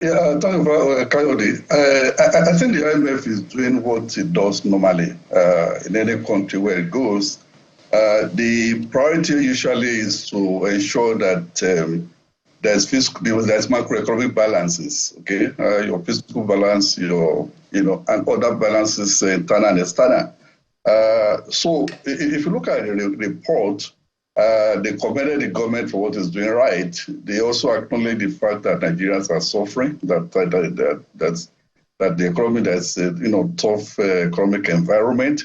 Thank you for Coyote. I think the IMF is doing what it does normally in any country where it goes. The priority usually is to ensure that there's macroeconomic balances. Okay, your fiscal balance, and other balances, internal and external. So if you look at the report, they commended the government for what it's doing right. They also acknowledge the fact that Nigerians are suffering, that the economy, that's tough economic environment.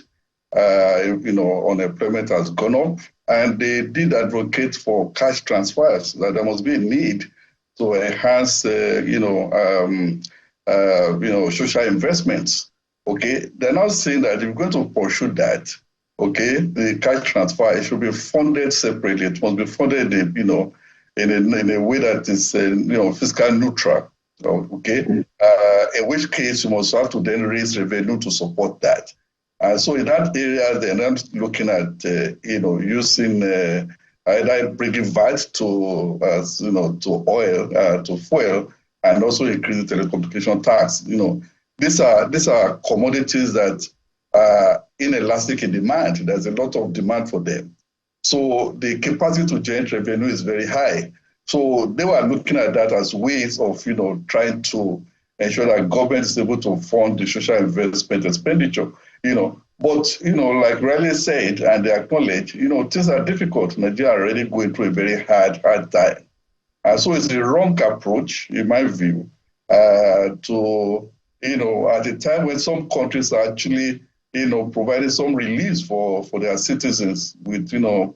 Unemployment has gone up, and they did advocate for cash transfers, that there must be a need to enhance, social investments. Okay, they're not saying that if you're going to pursue that, okay, the cash transfer, it should be funded separately. It must be funded, in a way that is, fiscal neutral. Okay, in which case you must have to then raise revenue to support that. So in that area, they're not looking at, using either bringing VAT to oil, to fuel, and also increase the telecommunication tax. These are commodities that are inelastic in demand. There's a lot of demand for them. So the capacity to generate revenue is very high. So they were looking at that as ways of, trying to ensure that government is able to fund the social investment expenditure, But, like Riley said, and they acknowledge, things are difficult. Nigeria are already going through a very hard time. So it's the wrong approach, in my view, to, at a time when some countries are actually, providing some relief for their citizens with,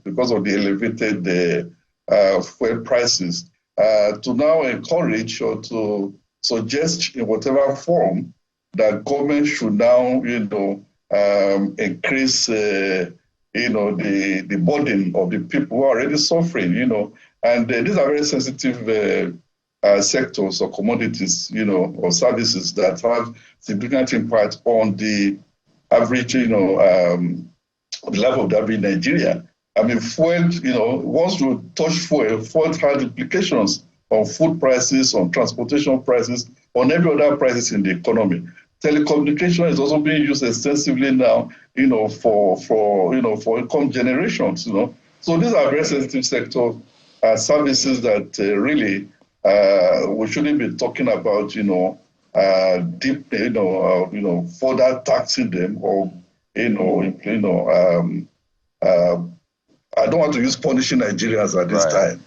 because of the elevated fuel prices, to now encourage or to suggest in whatever form that government should now, increase, the burden of the people who are already suffering, and these are very sensitive sectors or commodities, or services that have significant impact on the average, the level of the average Nigerian. I mean, fuel, once you touch fuel has implications on food prices, on transportation prices, on every other prices in the economy. Telecommunication is also being used extensively now, for income generations, So these are very sensitive sector services that really we shouldn't be talking about, deep, further taxing them or, I don't want to use punishing Nigerians at this time.